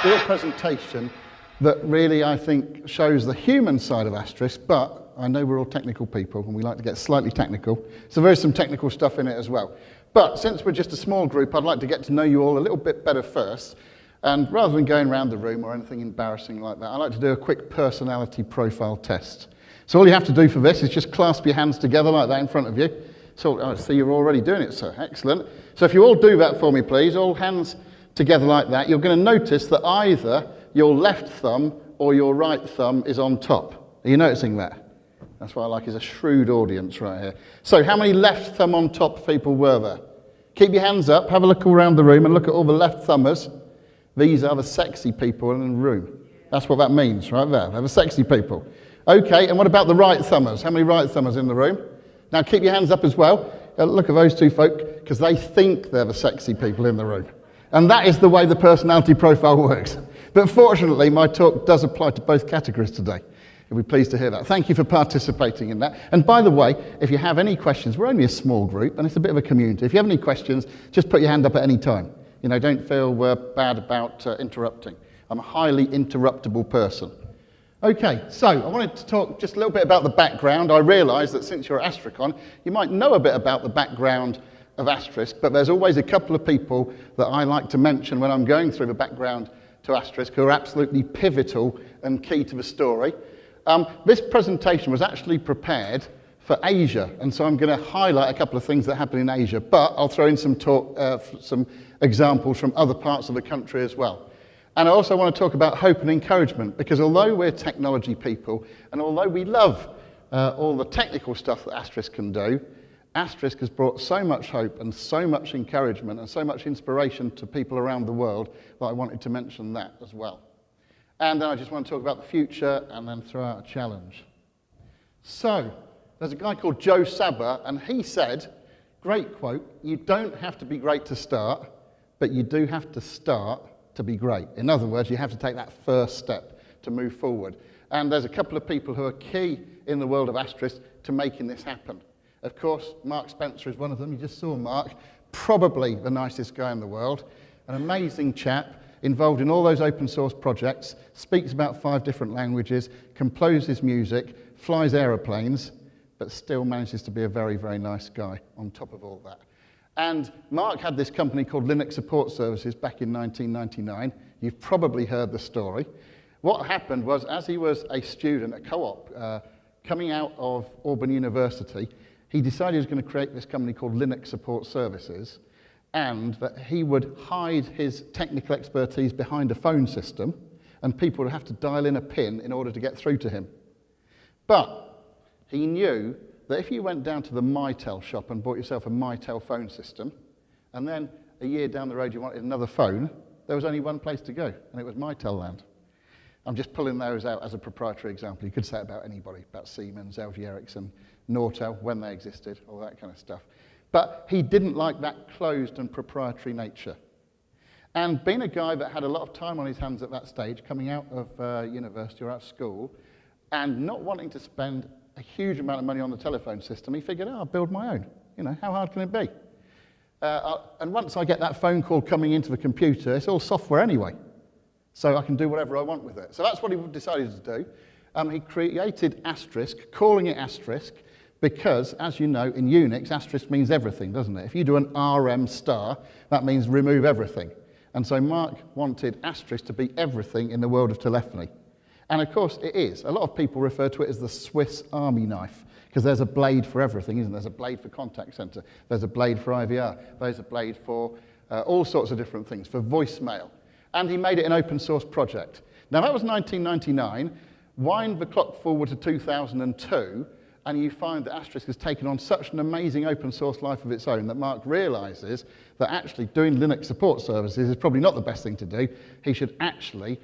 do a presentation that really, I think, shows the human side of Asterisk, but I know we're all technical people and we like to get slightly technical, so there is some technical stuff in it as well. But since we're just a small group, I'd like to get to know you all a little bit better first, and rather than going around the room or anything embarrassing like that, I'd like to do a quick personality profile test. So all you have to do for this is just clasp your hands together like that in front of you. So I see you're already doing it, sir. Excellent. So if you all do that for me, please, all hands together like that, you're going to notice that either your left thumb or your right thumb is on top. Are you noticing that? That's what I like, is a shrewd audience right here. So how many left thumb on top people were there? Keep your hands up, have a look around the room and look at all the left thumbers. These are the sexy people in the room. That's what that means right there. They're the sexy people. Okay, and what about the right thumbers? How many right thumbers in the room? Now keep your hands up as well. Look at those two folk, because they think they're the sexy people in the room. And that is the way the personality profile works. But fortunately, my talk does apply to both categories today. You'll be pleased to hear that. Thank you for participating in that. And by the way, if you have any questions, we're only a small group, and it's a bit of a community. If you have any questions, just put your hand up at any time. You know, don't feel bad about interrupting. I'm a highly interruptible person. Okay, so I wanted to talk just a little bit about the background. I realise that since you're at Astricon, you might know a bit about the background of Asterisk, but there's always a couple of people that I like to mention when I'm going through the background to Asterisk who are absolutely pivotal and key to the story. This presentation was actually prepared for Asia, and so I'm going to highlight a couple of things that happen in Asia, but I'll throw in some examples from other parts of the country as well. And I also want to talk about hope and encouragement, because although we're technology people, and although we love all the technical stuff that Asterisk can do, Asterisk has brought so much hope and so much encouragement and so much inspiration to people around the world that I wanted to mention that as well. And then I just want to talk about the future and then throw out a challenge. So, there's a guy called Joe Saber, and he said, great quote, "You don't have to be great to start, but you do have to start to be great." In other words, you have to take that first step to move forward. And there's a couple of people who are key in the world of Asterisk to making this happen. Of course, Mark Spencer is one of them. You just saw Mark, probably the nicest guy in the world, an amazing chap, involved in all those open source projects, speaks about 5 different languages, composes music, flies aeroplanes, but still manages to be a very, very nice guy on top of all that. And Mark had this company called Linux Support Services back in 1999. You've probably heard the story. What happened was, as he was a student, a co-op, coming out of Auburn University, he decided he was going to create this company called Linux Support Services, and that he would hide his technical expertise behind a phone system, and people would have to dial in a pin in order to get through to him. But he knew that if you went down to the Mytel shop and bought yourself a Mytel phone system, and then a year down the road you wanted another phone, there was only one place to go, and it was Mytel land. I'm just pulling those out as a proprietary example. You could say it about anybody, about Siemens, LG Ericsson, Nortel, when they existed, all that kind of stuff. But he didn't like that closed and proprietary nature. And being a guy that had a lot of time on his hands at that stage, coming out of university or out of school, and not wanting to spend a huge amount of money on the telephone system, he figured, oh, I'll build my own. You know, how hard can it be? And once I get that phone call coming into the computer, it's all software anyway. So I can do whatever I want with it. So that's what he decided to do. He created Asterisk, calling it Asterisk, because, as you know, in Unix, Asterisk means everything, doesn't it? If you do an RM star, that means remove everything. And so Mark wanted Asterisk to be everything in the world of telephony. And of course it is. A lot of people refer to it as the Swiss Army knife, because there's a blade for everything, isn't there? There's a blade for contact center, there's a blade for IVR, there's a blade for all sorts of different things, for voicemail. And he made it an open source project. Now that was 1999. Wind the clock forward to 2002, and you find that Asterisk has taken on such an amazing open source life of its own that Mark realizes that actually doing Linux support services is probably not the best thing to do. He should actually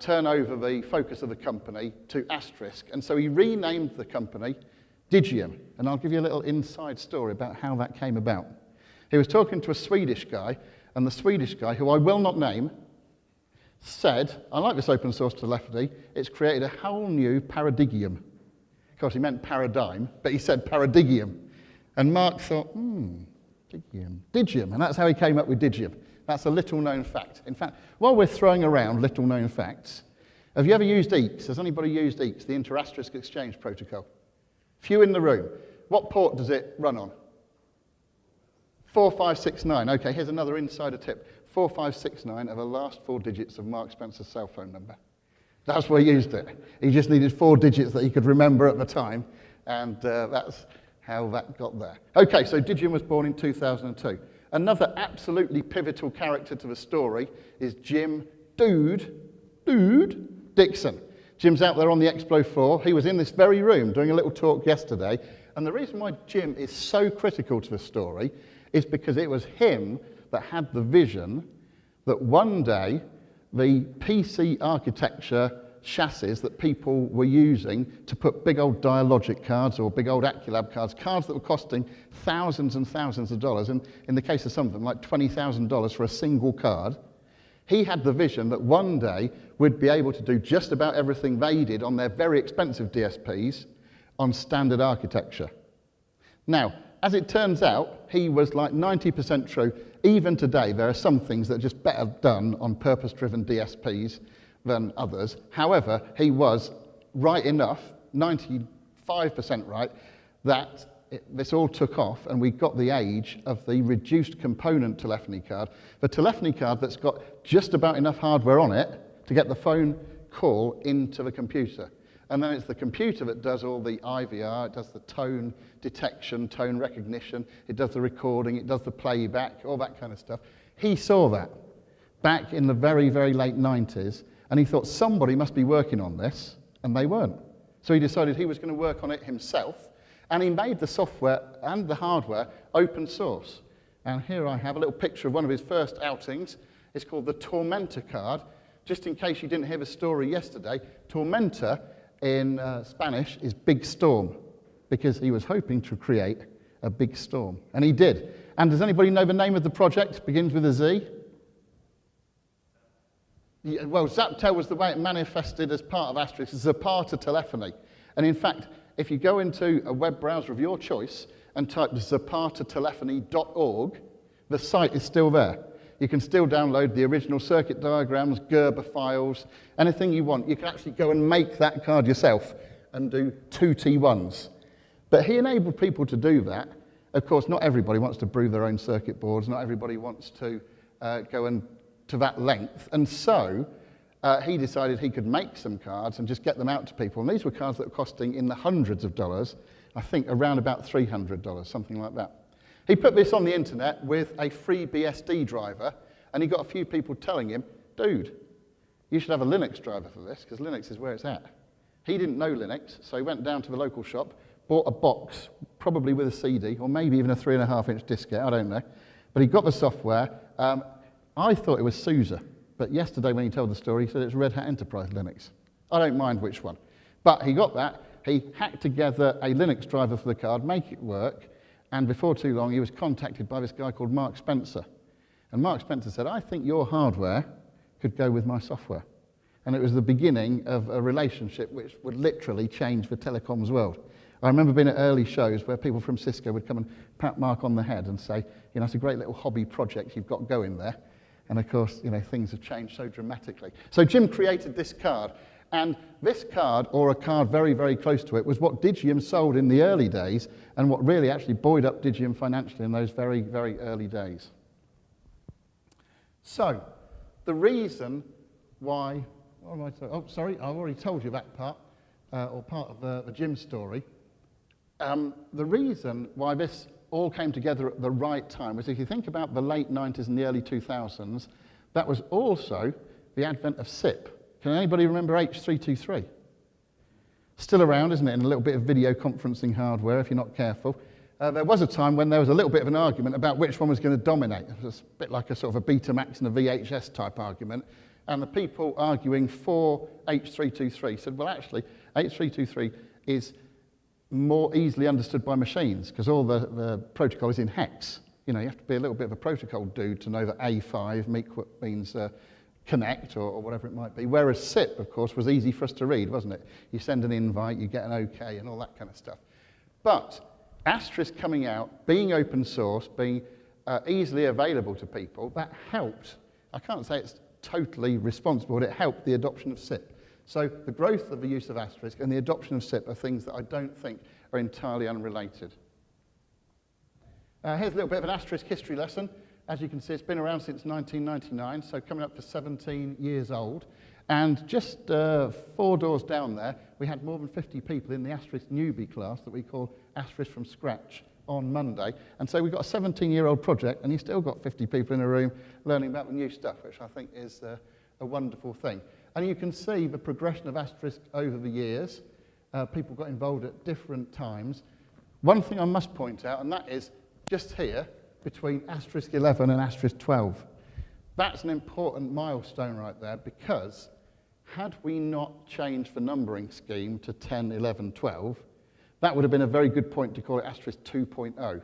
turn over the focus of the company to Asterisk. And so he renamed the company Digium. And I'll give you a little inside story about how that came about. He was talking to a Swedish guy, and the Swedish guy, who I will not name, said, I like this open source telephony, it's created a whole new paradigm. Of course, he meant paradigm, but he said paradigm. And Mark thought, Digium, and that's how he came up with Digium. That's a little known fact. In fact, while we're throwing around little known facts, have you ever used EEX? Has anybody used EEX, the Inter-Asterisk Exchange Protocol? Few in the room. What port does it run on? 4569. Okay, here's another insider tip. 4569 are the last 4 digits of Mark Spencer's cell phone number. That's where he used it. He just needed 4 digits that he could remember at the time, and that's how that got there. Okay, so Digium was born in 2002. Another absolutely pivotal character to the story is Jim Dude Dixon. Jim's out there on the Expo floor. He was in this very room doing a little talk yesterday, and the reason why Jim is so critical to the story is because it was him that had the vision that one day the PC architecture chassis that people were using to put big old Dialogic cards or big old Aculab cards that were costing thousands and thousands of dollars, and in the case of some of them, like $20,000 for a single card. He had the vision that one day we'd be able to do just about everything they did on their very expensive DSPs on standard architecture. Now, as it turns out, he was like 90% true. Even today, there are some things that are just better done on purpose-driven DSPs than others. However, he was right enough, 95% right, that this all took off and we got the age of the reduced component telephony card, the telephony card that's got just about enough hardware on it to get the phone call into the computer. And then it's the computer that does all the IVR, it does the tone detection, tone recognition, it does the recording, it does the playback, all that kind of stuff. He saw that back in the very, very late 90s, and he thought somebody must be working on this, and they weren't. So he decided he was going to work on it himself, and he made the software and the hardware open source. And here I have a little picture of one of his first outings. It's called the Tormenta card. Just in case you didn't hear the story yesterday, Tormenta in Spanish is big storm, because he was hoping to create a big storm. And he did. And does anybody know the name of the project? It begins with a Z? Yeah, well, Zaptel was the way it manifested as part of Asterisk, Zapata telephony. And in fact, if you go into a web browser of your choice and type zapatatelephony.org, the site is still there. You can still download the original circuit diagrams, Gerber files, anything you want. You can actually go and make that card yourself and do 2 T1s. But he enabled people to do that. Of course, not everybody wants to brew their own circuit boards. Not everybody wants to go and to that length. And so he decided he could make some cards and just get them out to people. And these were cards that were costing in the hundreds of dollars, I think around about $300, something like that. He put this on the internet with a free BSD driver, and he got a few people telling him, dude, you should have a Linux driver for this, because Linux is where it's at. He didn't know Linux, so he went down to the local shop, bought a box, probably with a CD, or maybe even a 3.5-inch diskette, I don't know. But he got the software. I thought it was SUSE, but yesterday when he told the story, he said it's Red Hat Enterprise Linux. I don't mind which one. But he got that. He hacked together a Linux driver for the card, make it work, and before too long, he was contacted by this guy called Mark Spencer. And Mark Spencer said, I think your hardware could go with my software. And it was the beginning of a relationship which would literally change the telecoms world. I remember being at early shows where people from Cisco would come and pat Mark on the head and say, you know, it's a great little hobby project you've got going there. And of course, you know, things have changed so dramatically. So Jim created this card. And this card, or a card very, very close to it, was what Digium sold in the early days and what really actually buoyed up Digium financially in those very, very early days. So, the reason why... Oh, sorry, I've already told you that part, or part of the Jim story. The reason why this all came together at the right time was, if you think about the late 90s and the early 2000s, that was also the advent of SIP. Can anybody remember H323? Still around, isn't it, in a little bit of video conferencing hardware, if you're not careful. There was a time when there was a little bit of an argument about which one was going to dominate. It was a bit like a sort of a Betamax and a VHS type argument. And the people arguing for H323 said, well, actually, H323 is more easily understood by machines because all the protocol is in hex. You know, you have to be a little bit of a protocol dude to know that A5 means connect or whatever it might be. Whereas SIP, of course, was easy for us to read, wasn't it? You send an invite, you get an OK, and all that kind of stuff. But Asterisk coming out, being open source, being easily available to people, that helped. I can't say it's totally responsible, but it helped the adoption of SIP. So the growth of the use of Asterisk and the adoption of SIP are things that I don't think are entirely unrelated. Here's a little bit of an Asterisk history lesson. As you can see, it's been around since 1999, so coming up for 17 years old. And just 4 doors down there, we had more than 50 people in the Asterisk newbie class that we call Asterisk from Scratch on Monday. And so we've got a 17-year-old project, and you've still got 50 people in a room learning about the new stuff, which I think is a wonderful thing. And you can see the progression of Asterisk over the years. People got involved at different times. One thing I must point out, and that is just here, between Asterisk 11 and Asterisk 12. That's an important milestone right there, because had we not changed the numbering scheme to 10, 11, 12, that would have been a very good point to call it Asterisk 2.0,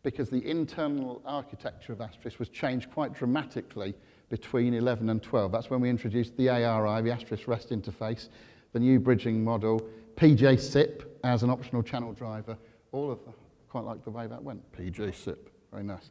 because the internal architecture of Asterisk was changed quite dramatically between 11 and 12. That's when we introduced the ARI, the Asterisk REST interface, the new bridging model, PJ SIP as an optional channel driver, all of them. Quite like the way that went, PJ SIP, very nice.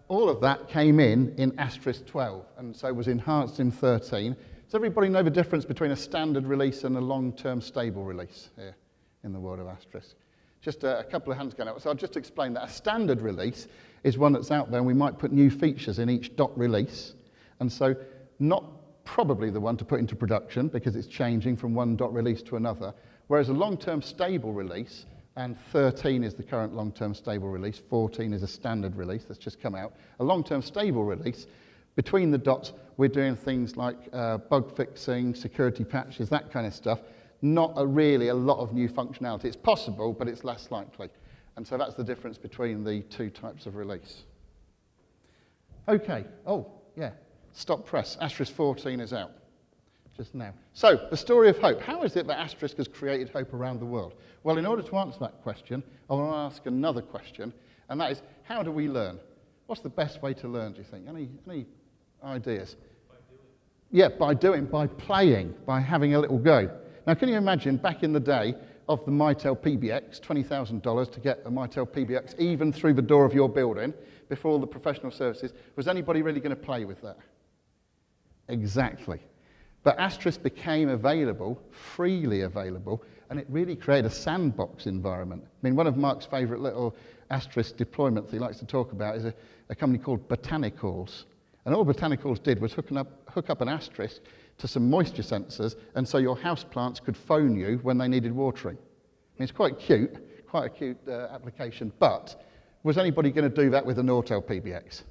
All of that came in Asterisk 12, and so was enhanced in 13. Does everybody know the difference between a standard release and a long-term stable release here in the world of Asterisk? Just a couple of hands going up. So I'll just explain that. A standard release is one that's out there, and we might put new features in each dot release. And so not probably the one to put into production, because it's changing from one dot release to another. Whereas a long-term stable release, and 13 is the current long-term stable release, 14 is a standard release that's just come out. A long-term stable release, between the dots, we're doing things like bug fixing, security patches, that kind of stuff. Not really a lot of new functionality. It's possible, but it's less likely. And so that's the difference between the two types of release. Okay, oh, yeah, stop press. Asterisk 14 is out just now. So, the story of hope. How is it that Asterisk has created hope around the world? Well, in order to answer that question, I want to ask another question, and that is, how do we learn? What's the best way to learn, do you think? Any ideas? By doing. Yeah, by playing, by having a little go. Now, can you imagine back in the day of the Mitel PBX, $20,000 to get a Mitel PBX even through the door of your building before all the professional services? Was anybody really going to play with that? Exactly. But Asterisk became available, freely available, and it really created a sandbox environment. I mean, one of Mark's favourite little Asterisk deployments he likes to talk about is a company called Botanicals. And all Botanicals did was hook up an Asterisk to some moisture sensors, and so your houseplants could phone you when they needed watering. I mean, it's quite a cute application, but was anybody going to do that with an Autel PBX?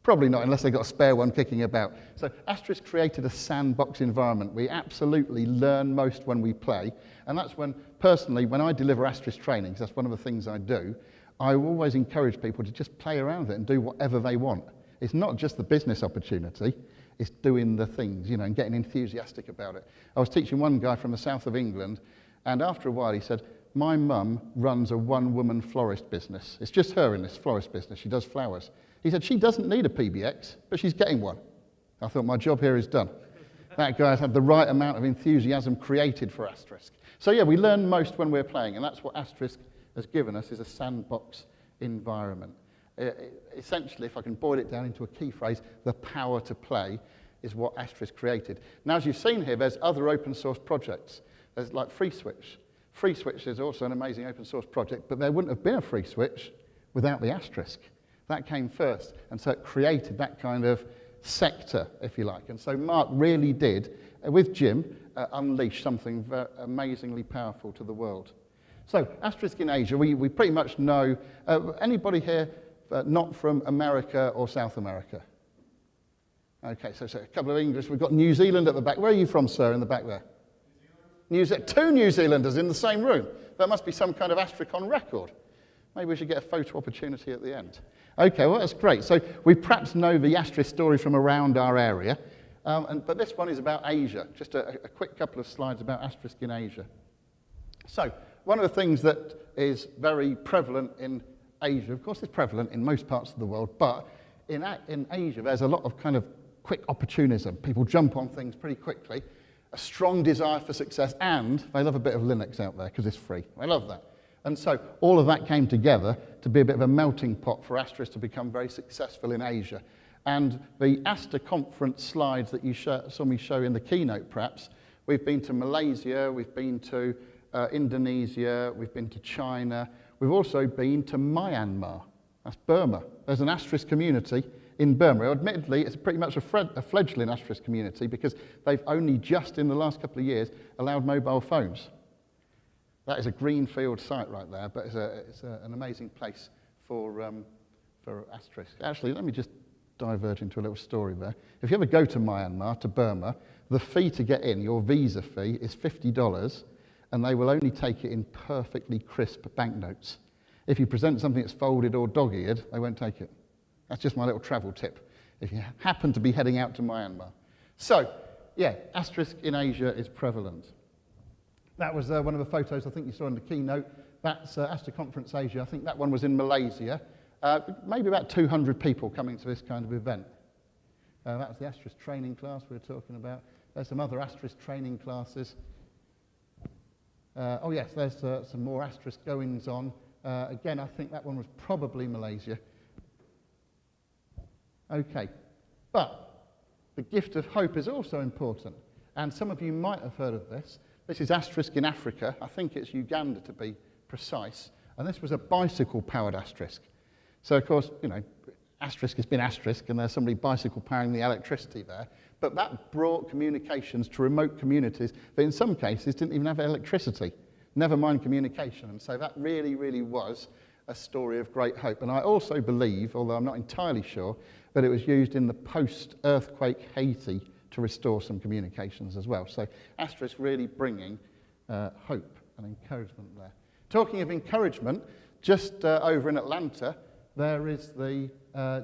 Probably not, unless they got a spare one kicking about. So Asterisk created a sandbox environment. We absolutely learn most when we play, and that's when, personally, when I deliver Asterisk training, because that's one of the things I do, I always encourage people to just play around with it and do whatever they want. It's not just the business opportunity, it's doing the things, and getting enthusiastic about it. I was teaching one guy from the south of England, and after a while he said, my mum runs a one-woman florist business. It's just her in this florist business. She does flowers. He said, she doesn't need a PBX, but she's getting one. I thought, my job here is done. That guy has had the right amount of enthusiasm created for Asterisk. So yeah, we learn most when we're playing, and that's what Asterisk has given us, is a sandbox environment. Essentially, if I can boil it down into a key phrase, the power to play is what Asterisk created. Now, as you've seen here, there's other open source projects. There's like FreeSwitch. FreeSwitch is also an amazing open source project, but there wouldn't have been a FreeSwitch without the Asterisk. That came first, and so it created that kind of sector, if you like. And so Mark really did, with Jim, unleash something amazingly powerful to the world. So, Asterisk in Asia, we pretty much know. Anybody here not from America or South America? Okay, so a couple of English. We've got New Zealand at the back. Where are you from, sir, in the back there? New Zealand. Two New Zealanders in the same room. That must be some kind of Asterisk on record. Maybe we should get a photo opportunity at the end. Okay, well, that's great. So we perhaps know the Asterisk story from around our area, but this one is about Asia. Just a quick couple of slides about Asterisk in Asia. So one of the things that is very prevalent in Asia, of course it's prevalent in most parts of the world, but in Asia there's a lot of kind of quick opportunism. People jump on things pretty quickly, a strong desire for success, and they love a bit of Linux out there because it's free. They love that. And so all of that came together to be a bit of a melting pot for Asterisk to become very successful in Asia. And the ASTA conference slides that you saw me show in the keynote perhaps, we've been to Malaysia, we've been to Indonesia, we've been to China, we've also been to Myanmar, that's Burma. There's an Asterisk community in Burma. Admittedly, it's pretty much a fledgling Asterisk community because they've only just in the last couple of years allowed mobile phones. That is a greenfield site right there, but it's an amazing place for Asterisk. Actually, let me just diverge into a little story there. If you ever go to Myanmar, to Burma, the fee to get in, your visa fee, is $50, and they will only take it in perfectly crisp banknotes. If you present something that's folded or dog-eared, they won't take it. That's just my little travel tip, if you happen to be heading out to Myanmar. So, yeah, Asterisk in Asia is prevalent. That was one of the photos I think you saw in the keynote. That's ASTA Conference Asia. I think that one was in Malaysia. Maybe about 200 people coming to this kind of event. That was the Asterisk training class we were talking about. There's some other Asterisk training classes. Oh yes, there's some more Asterisk goings on. Again, I think that one was probably Malaysia. Okay, but the gift of hope is also important. And some of you might have heard of this. This is Asterisk in Africa. I think it's Uganda to be precise. And this was a bicycle-powered Asterisk. So, of course, you know, Asterisk has been Asterisk, and there's somebody bicycle powering the electricity there. But that brought communications to remote communities that in some cases didn't even have electricity, never mind communication. And so that really, really was a story of great hope. And I also believe, although I'm not entirely sure, that it was used in the post-earthquake Haiti to restore some communications as well. So Asterisk really bringing hope and encouragement there. Talking of encouragement, just over in Atlanta, there is the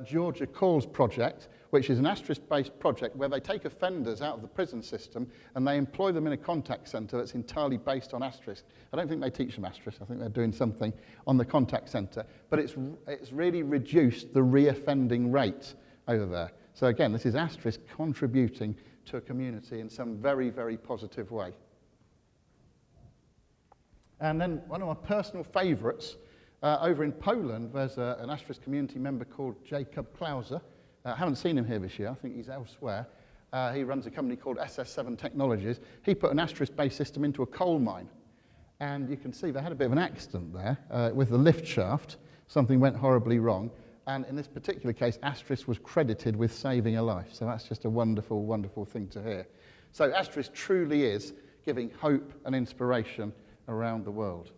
Georgia Calls project, which is an Asterisk-based project where they take offenders out of the prison system and they employ them in a contact centre that's entirely based on Asterisk. I don't think they teach them Asterisk. I think they're doing something on the contact centre. But it's really reduced the reoffending rate over there. So again, this is Asterisk contributing to a community in some very, very positive way. And then one of my personal favourites, over in Poland, there's an Asterisk community member called Jacob Klauser. I haven't seen him here this year. I think he's elsewhere. He runs a company called SS7 Technologies. He put an Asterisk-based system into a coal mine. And you can see they had a bit of an accident there with the lift shaft. Something went horribly wrong. And in this particular case, Asterisk was credited with saving a life. So that's just a wonderful, wonderful thing to hear. So Asterisk truly is giving hope and inspiration around the world.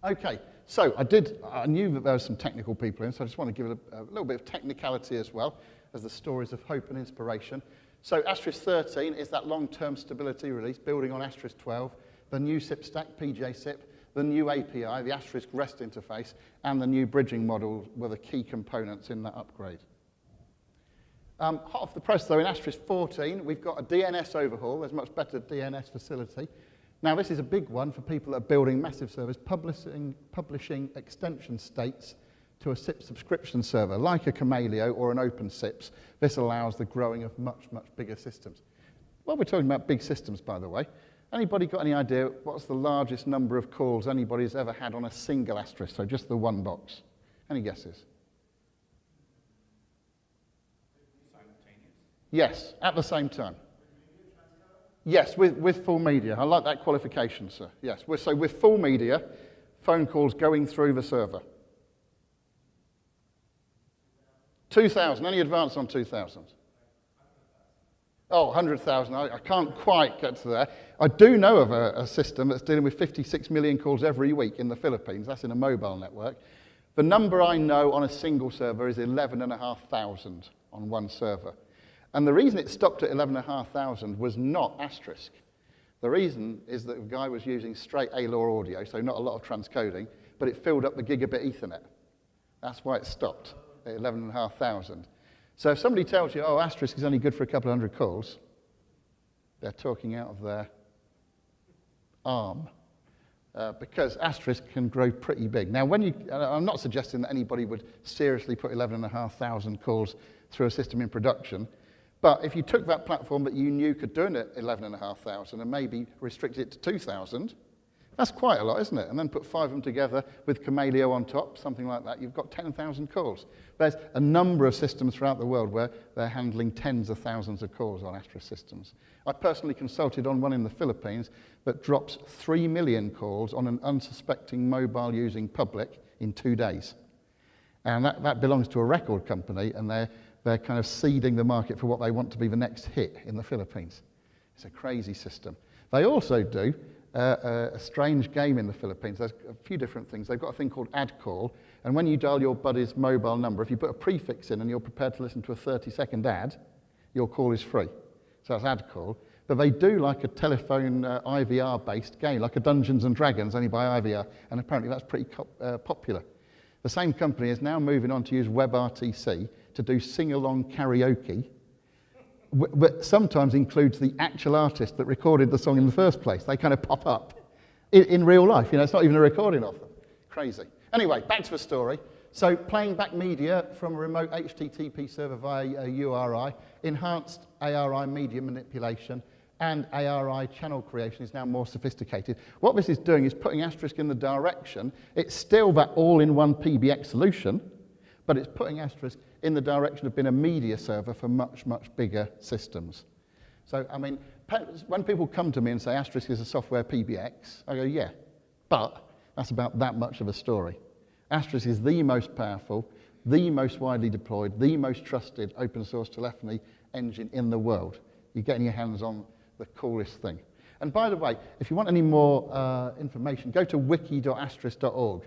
Okay, so I knew that there were some technical people in, so I just want to give it a little bit of technicality as well as the stories of hope and inspiration. So Asterisk 13 is that long-term stability release, building on Asterisk 12, the new SIP stack, PJ-SIP, the new API, the Asterisk REST interface, and the new bridging model were the key components in that upgrade. Hot off the press, though, in Asterisk 14, we've got a DNS overhaul. There's a much better DNS facility. Now, this is a big one for people that are building massive servers, publishing extension states to a SIP subscription server, like a Camelio or an OpenSIPs. This allows the growing of much, much bigger systems. Well, we're talking about big systems, by the way. Anybody got any idea what's the largest number of calls anybody's ever had on a single Asterisk, so just the one box? Any guesses? Simultaneous? Yes, at the same time. Yes, with full media. I like that qualification, sir. Yes, so with full media, phone calls going through the server. 2,000. Any advance on 2,000? Oh, 100,000. I can't quite get to there. I do know of a system that's dealing with 56 million calls every week in the Philippines. That's in a mobile network. The number I know on a single server is 11,500 on one server. And the reason it stopped at 11,500 was not Asterisk. The reason is that the guy was using straight A-LAW audio, so not a lot of transcoding, but it filled up the gigabit Ethernet. That's why it stopped at 11,500. So if somebody tells you, oh, Asterisk is only good for a couple of hundred calls, they're talking out of their arm, because Asterisk can grow pretty big. Now, I'm not suggesting that anybody would seriously put 11,500 calls through a system in production, but if you took that platform that you knew could do it at 11,500 and maybe restricted it to 2,000, That's quite a lot, isn't it? And then put 5 of them together with Camelio on top, something like that, you've got 10,000 calls. There's a number of systems throughout the world where they're handling tens of thousands of calls on Asterisk systems. I personally consulted on one in the Philippines that drops 3 million calls on an unsuspecting mobile-using public in 2 days. And that belongs to a record company, and they're kind of seeding the market for what they want to be the next hit in the Philippines. It's a crazy system. They also do a strange game in the Philippines. There's a few different things. They've got a thing called ad call, and when you dial your buddy's mobile number, if you put a prefix in and you're prepared to listen to a 30-second ad, your call is free. So that's ad call. But they do like a telephone IVR-based game, like a Dungeons and Dragons, only by IVR, and apparently that's pretty popular. The same company is now moving on to use WebRTC to do sing-along karaoke, but sometimes includes the actual artist that recorded the song in the first place. They kind of pop up in real life. You know, it's not even a recording of them. Crazy. Anyway, back to the story. So playing back media from a remote HTTP server via a URI, enhanced ARI media manipulation, and ARI channel creation is now more sophisticated. What this is doing is putting Asterisk in the direction. It's still that all-in-one PBX solution, but it's putting Asterisk in the direction of being a media server for much, much bigger systems. So, I mean, when people come to me and say Asterisk is a software PBX, I go, yeah, but that's about that much of a story. Asterisk is the most powerful, the most widely deployed, the most trusted open source telephony engine in the world. You're getting your hands on the coolest thing. And by the way, if you want any more information, go to wiki.asterisk.org.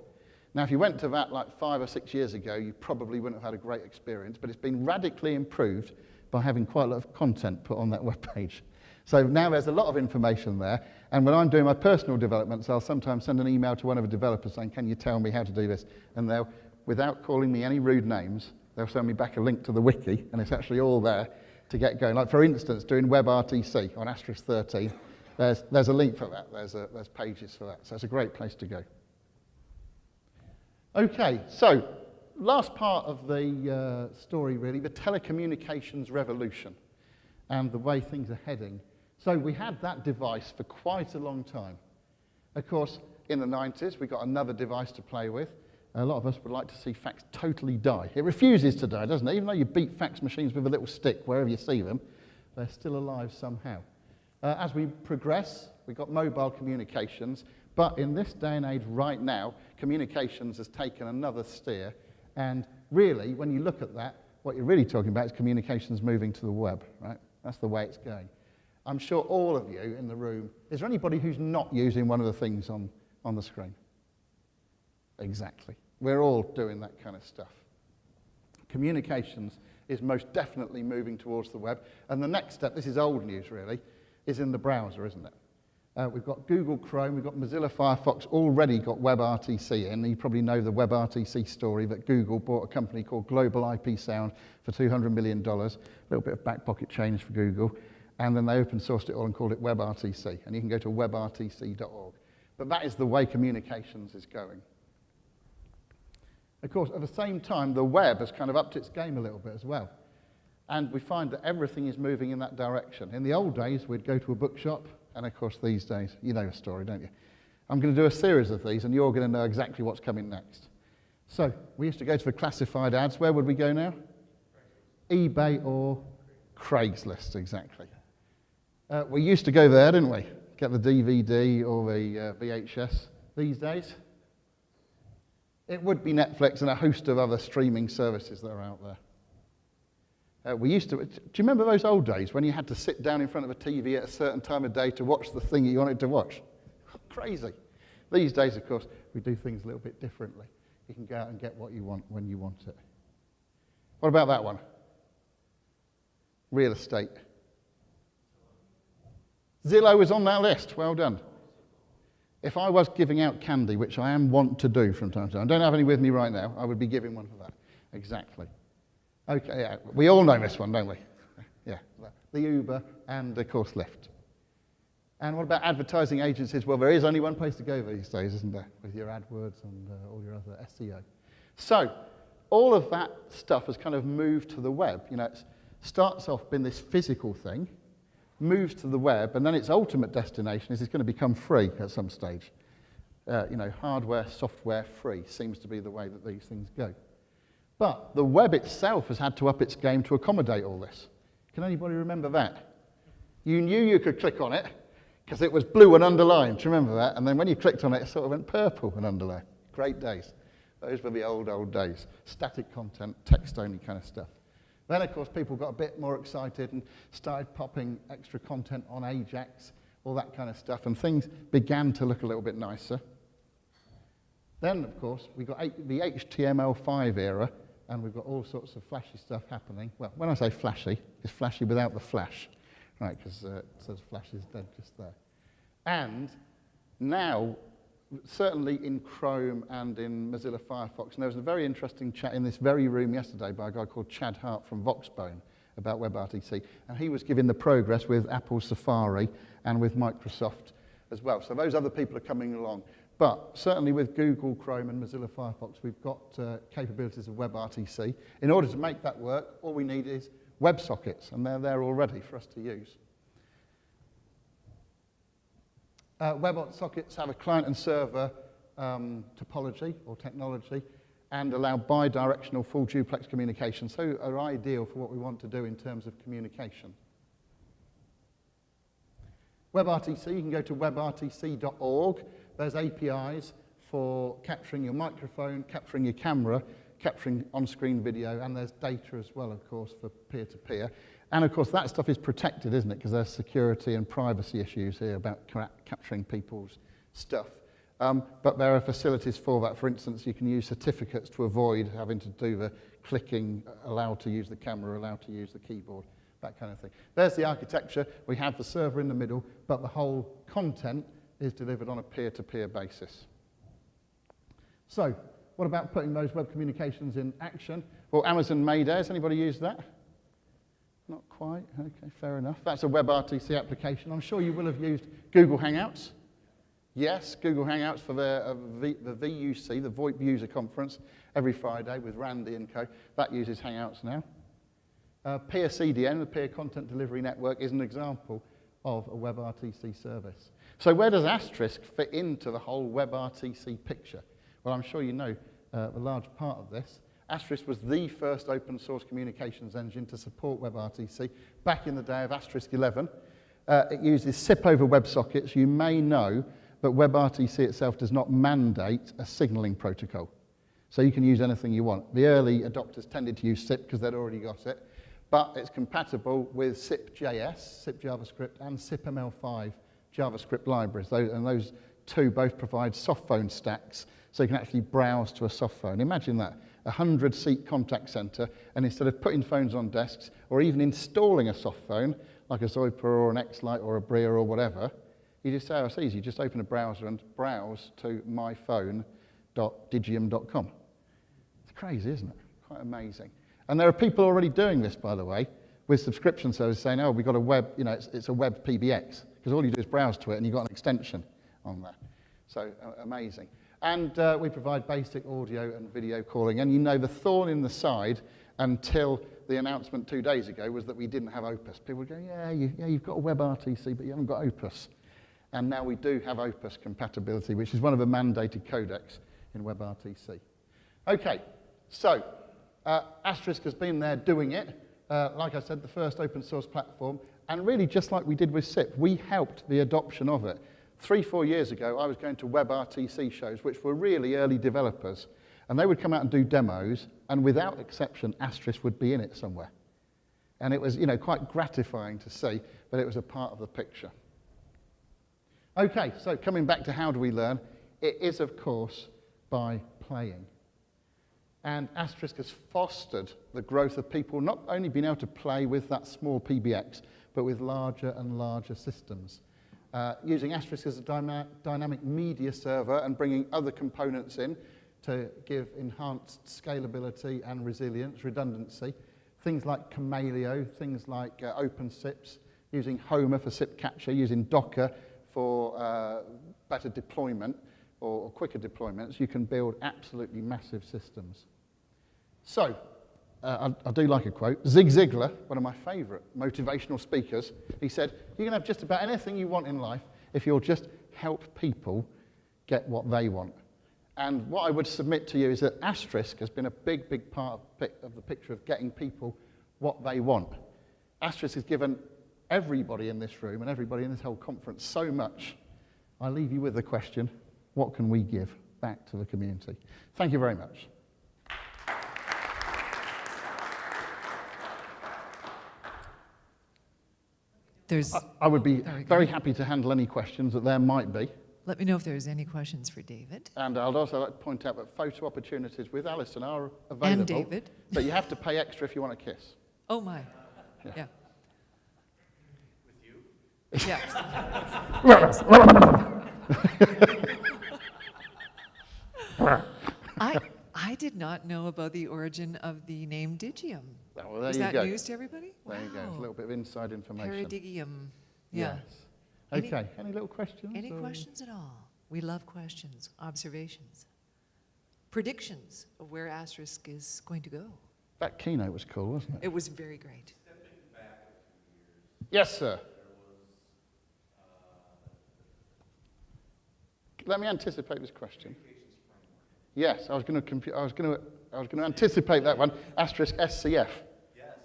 Now, if you went to that like 5 or 6 years ago, you probably wouldn't have had a great experience, but it's been radically improved by having quite a lot of content put on that webpage. So now there's a lot of information there, and when I'm doing my personal developments, I'll sometimes send an email to one of the developers saying, can you tell me how to do this? And they'll, without calling me any rude names, they'll send me back a link to the wiki, and it's actually all there to get going. Like, for instance, doing WebRTC on Asterisk 13, there's a link for that. There's pages for that. So it's a great place to go. Okay, so last part of the story, really, the telecommunications revolution and the way things are heading. So we had that device for quite a long time. Of course, in the 90s, we got another device to play with. A lot of us would like to see fax totally die. It refuses to die, doesn't it? Even though you beat fax machines with a little stick wherever you see them, they're still alive somehow. As we progress, we've got mobile communications, but in this day and age right now, communications has taken another steer, and really, when you look at that, what you're really talking about is communications moving to the web, right? That's the way it's going. I'm sure all of you in the room, is there anybody who's not using one of the things on the screen? Exactly. We're all doing that kind of stuff. Communications is most definitely moving towards the web, and the next step, this is old news really, is in the browser, isn't it? We've got Google Chrome, we've got Mozilla Firefox already got WebRTC in. You probably know the WebRTC story that Google bought a company called Global IP Sound for $200 million, a little bit of back pocket change for Google, and then they open sourced it all and called it WebRTC, and you can go to webrtc.org. But that is the way communications is going. Of course, at the same time, the web has kind of upped its game a little bit as well. And we find that everything is moving in that direction. In the old days, we'd go to a bookshop, and of course these days, you know the story, don't you? I'm going to do a series of these, and you're going to know exactly what's coming next. So, we used to go to the classified ads. Where would we go now? eBay or Craigslist, exactly. We used to go there, didn't we? Get the DVD or the VHS. These days, it would be Netflix and a host of other streaming services that are out there. We used to, do you remember those old days when you had to sit down in front of a TV at a certain time of day to watch the thing you wanted to watch? Crazy. These days, of course, we do things a little bit differently. You can go out and get what you want when you want it. What about that one? Real estate. Zillow was on that list. Well done. If I was giving out candy, which I am wont to do from time to time, I don't have any with me right now, I would be giving one for that. Exactly. Okay, yeah, we all know this one, don't we? Yeah, the Uber and, of course, Lyft. And what about advertising agencies? Well, there is only one place to go these days, isn't there, with your AdWords and all your other SEO. So, all of that stuff has kind of moved to the web. You know, it starts off being this physical thing, moves to the web, and then its ultimate destination is it's going to become free at some stage. Hardware, software free seems to be the way that these things go. But the web itself has had to up its game to accommodate all this. Can anybody remember that? You knew you could click on it because it was blue and underlined. Do you remember that? And then when you clicked on it, it sort of went purple and underlined. Great days. Those were the old days. Static content, text-only kind of stuff. Then, of course, people got a bit more excited and started popping extra content on Ajax, all that kind of stuff, and things began to look a little bit nicer. Then, of course, we got the HTML5 era, and we've got all sorts of flashy stuff happening. Well, when I say flashy, it's flashy without the flash, right, because it says flash is dead just there. And now, certainly in Chrome and in Mozilla Firefox, and there was a very interesting chat in this very room yesterday by a guy called Chad Hart from Voxbone about WebRTC, and he was giving the progress with Apple Safari and with Microsoft as well. So those other people are coming along. But certainly with Google Chrome and Mozilla Firefox, we've got capabilities of WebRTC. In order to make that work, all we need is WebSockets, and they're there already for us to use. WebSockets have a client and server topology or technology and allow bi-directional full duplex communication, so are ideal for what we want to do in terms of communication. WebRTC, you can go to webrtc.org. There's APIs for capturing your microphone, capturing your camera, capturing on-screen video, and there's data as well, of course, for peer-to-peer. And, of course, that stuff is protected, isn't it? Because there's security and privacy issues here about capturing people's stuff. But there are facilities for that. For instance, you can use certificates to avoid having to do the clicking, allowed to use the camera, allowed to use the keyboard, that kind of thing. There's the architecture. We have the server in the middle, but the whole content is delivered on a peer-to-peer basis. So, what about putting those web communications in action? Well, Amazon Mayday, has anybody used that? Not quite, okay, fair enough. That's a WebRTC application. I'm sure you will have used Google Hangouts. Yes, Google Hangouts for the VUC, the VoIP User Conference, every Friday with Randy and co. That uses Hangouts now. Peer CDN, the Peer Content Delivery Network, is an example of a WebRTC service. So where does Asterisk fit into the whole WebRTC picture? Well, I'm sure you know a large part of this. Asterisk was the first open source communications engine to support WebRTC back in the day of Asterisk 11. It uses SIP over WebSockets. You may know that WebRTC itself does not mandate a signaling protocol. So you can use anything you want. The early adopters tended to use SIP because they'd already got it. But it's compatible with SIP.js, SIP JavaScript, and SIP-ML5 JavaScript libraries. Those two both provide soft phone stacks, so you can actually browse to a soft phone. Imagine that, a 100-seat contact center, and instead of putting phones on desks or even installing a soft phone, like a Zoiper or an X-Lite or a Bria or whatever, you just say, oh, it's easy, just open a browser and browse to myphone.digium.com. It's crazy, isn't it? Quite amazing. And there are people already doing this, by the way, with subscription services saying, oh, we've got a web, it's a web PBX, because all you do is browse to it and you've got an extension on that. So amazing. And we provide basic audio and video calling. And the thorn in the side until the announcement 2 days ago was that we didn't have Opus. People would go, you've got a WebRTC, but you haven't got Opus. And now we do have Opus compatibility, which is one of the mandated codecs in WebRTC. Okay, so Asterisk has been there doing it. Like I said, the first open source platform. And really, just like we did with SIP, we helped the adoption of it. 3-4 years ago, I was going to WebRTC shows, which were really early developers. And they would come out and do demos, and without exception, Asterisk would be in it somewhere. And it was, quite gratifying to see that it was a part of the picture. Okay, so coming back to how do we learn, it is, of course, by playing. And Asterisk has fostered the growth of people not only being able to play with that small PBX, but with larger and larger systems. Using Asterisk as a dynamic media server and bringing other components in to give enhanced scalability and resilience, redundancy. Things like Chameleo, things like OpenSIPs, using Homer for SIP capture, using Docker for better deployment or quicker deployments. You can build absolutely massive systems. So, I do like a quote. Zig Ziglar, one of my favourite motivational speakers, he said, you can have just about anything you want in life if you'll just help people get what they want. And what I would submit to you is that Asterisk has been a big, big part of the picture of getting people what they want. Asterisk has given everybody in this room and everybody in this whole conference so much. I leave you with the question, what can we give back to the community? Thank you very much. I would be very happy to handle any questions that there might be. Let me know if there's any questions for David. And I'd also like to point out that photo opportunities with Alison are available. And David. But you have to pay extra if you want a kiss. Oh, my. Yeah. With you? Yeah. I did not know about the origin of the name Digium. Oh, well, there Is you that go. news to everybody? There you go. It's a little bit of inside information. Peridigium. Yeah. Yes. Okay. Any little questions? Any questions at all? We love questions, observations, predictions of where Asterisk is going to go. That keynote was cool, wasn't it? It was very great. Stepping back a few years, Yes, sir. there was Let me anticipate this question. communications framework. Yes, I was going to anticipate that one. Asterisk SCF. Yes.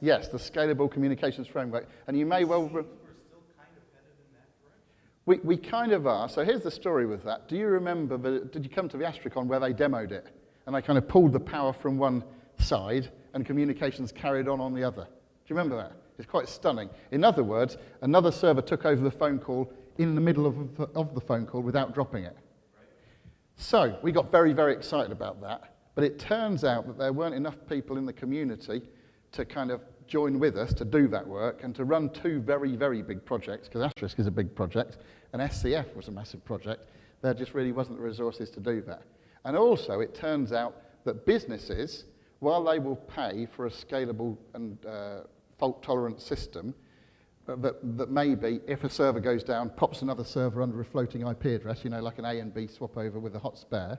Yes, the Scalable Communications Framework. And you may well. We're still kind of headed in that direction. We kind of are. So here's the story with that. Do you remember, did you come to the Astricon where they demoed it? And they kind of pulled the power from one side and communications carried on the other. Do you remember that? It's quite stunning. In other words, another server took over the phone call in the middle of the phone call without dropping it. Right. So we got very, very excited about that. But it turns out that there weren't enough people in the community to kind of join with us to do that work and to run two very, very big projects, because Asterisk is a big project, and SCF was a massive project. There just really wasn't the resources to do that. And also, it turns out that businesses, while they will pay for a scalable and fault-tolerant system, that maybe, if a server goes down, pops another server under a floating IP address, you know, like an A and B swap over with a hot spare,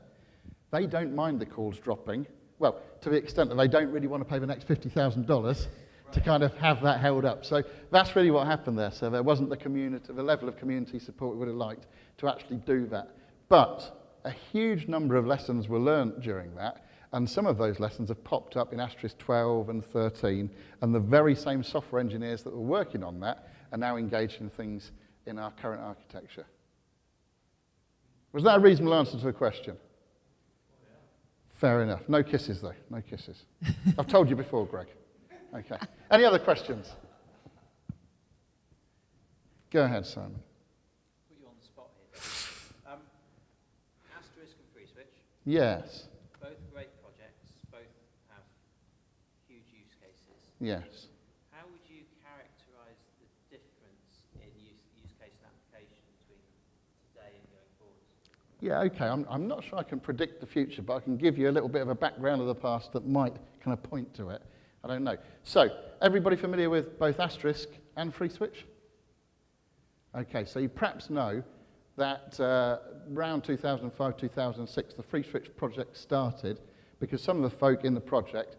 they don't mind the calls dropping. Well, to the extent that they don't really want to pay the next $50,000 to kind of have that held up. So that's really what happened there. So there wasn't the level of community support we would have liked to actually do that. But a huge number of lessons were learned during that, and some of those lessons have popped up in Asterisk 12 and 13, and the very same software engineers that were working on that are now engaged in things in our current architecture. Was that a reasonable answer to the question? Fair enough. No kisses, though. No kisses. I've told you before, Greg. Okay. Any other questions? Go ahead, Simon. Put you on the spot here. Asterisk and FreeSwitch, Yes. both great projects, both have huge use cases. Yes. How would you characterize the difference in use case and application between today and going forward? Yeah, okay. I'm not sure I can predict the future, but I can give you a little bit of a background of the past that might kind of point to it. I don't know. So, everybody familiar with both Asterisk and FreeSwitch? Okay, so you perhaps know that around 2005, 2006, the FreeSwitch project started because some of the folk in the project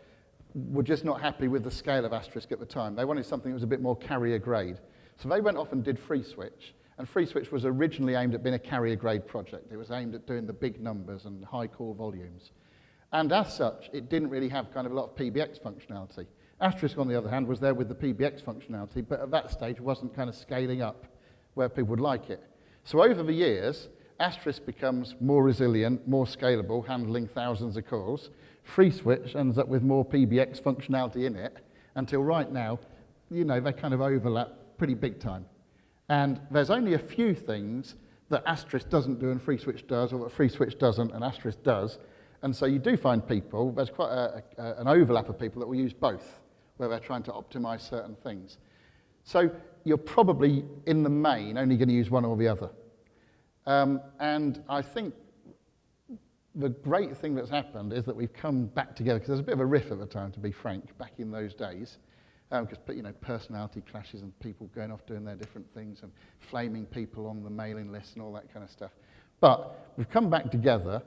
were just not happy with the scale of Asterisk at the time. They wanted something that was a bit more carrier grade. So they went off and did FreeSwitch. And FreeSwitch was originally aimed at being a carrier grade project. It was aimed at doing the big numbers and high call volumes. And as such, it didn't really have kind of a lot of PBX functionality. Asterisk, on the other hand, was there with the PBX functionality, but at that stage wasn't kind of scaling up where people would like it. So over the years, Asterisk becomes more resilient, more scalable, handling thousands of calls. FreeSwitch ends up with more PBX functionality in it, until right now, you know, they kind of overlap pretty big time. And there's only a few things that Asterisk doesn't do and FreeSwitch does, or that FreeSwitch doesn't and Asterisk does. And so you do find people, there's quite an overlap of people that will use both, where they're trying to optimize certain things. So you're probably, in the main, only going to use one or the other. And I think the great thing that's happened is that we've come back together, because there's a bit of a riff at the time, to be frank, back in those days. Because you know, personality clashes and people going off doing their different things and flaming people on the mailing list and all that kind of stuff. But we've come back together,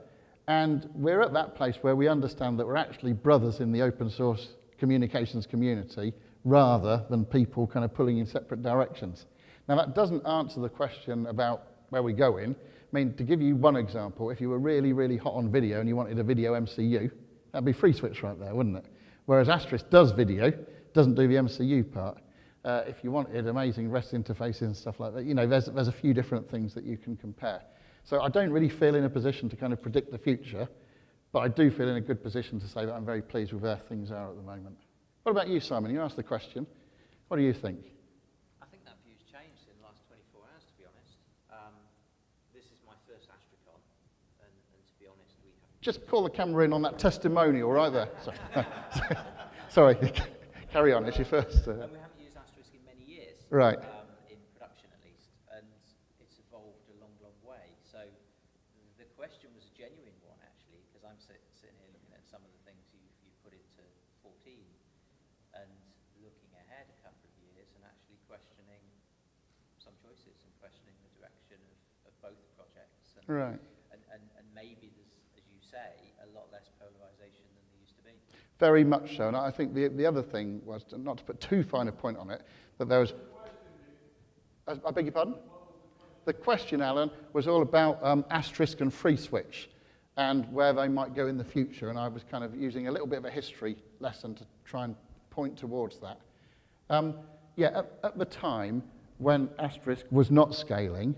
and we're at that place where we understand that we're actually brothers in the open source communications community rather than people kind of pulling in separate directions. Now, that doesn't answer the question about where we're going, I mean, to give you one example, if you were really, really hot on video and you wanted a video MCU, that'd be FreeSwitch right there, wouldn't it? Whereas Asterisk does video, doesn't do the MCU part. If you wanted amazing REST interfaces and stuff like that, you know, there's a few different things that you can compare. So I don't really feel in a position to kind of predict the future, but I do feel in a good position to say that I'm very pleased with where things are at the moment. What about you, Simon? You asked the question. What do you think? I think that view's changed in the last 24 hours, to be honest. This is my first Astricon, and to be honest, we haven't... Just call the camera in on that testimonial right there. Sorry. Sorry, carry on. It's your first... And we haven't used Asterisk in many years. Right. In production, at least. And it's evolved a long, long way. So the question was a genuine one, actually, because I'm sitting here looking at some of the things you put into 14 and looking ahead a couple of years and actually questioning some choices and questioning the direction of both projects. And, Right. And maybe there's, as you say, a lot less polarization than there used to be. Very much so. And I think the other thing was, not to put too fine a point on it, that there was... I beg your pardon? The question, Alan, was all about Asterisk and FreeSwitch and where they might go in the future. And I was kind of using a little bit of a history lesson to try and point towards that. At the time when Asterisk was not scaling,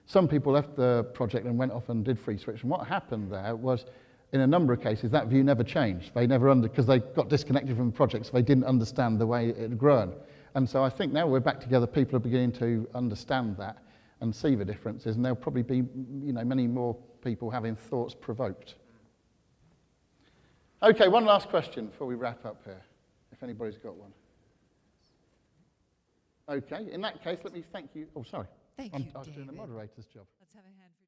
some people left the project and went off and did FreeSwitch. And what happened there was, in a number of cases, that view never changed. They never because they got disconnected from the project, so they didn't understand the way it had grown. And so I think now we're back together, people are beginning to understand that and see the differences, and there'll probably be, you know, many more people having thoughts provoked. Okay, one last question before we wrap up here, if anybody's got one. Okay, in that case, let me thank you. Oh, sorry. Thank you, I was doing the David. moderator's job. Let's have a hand for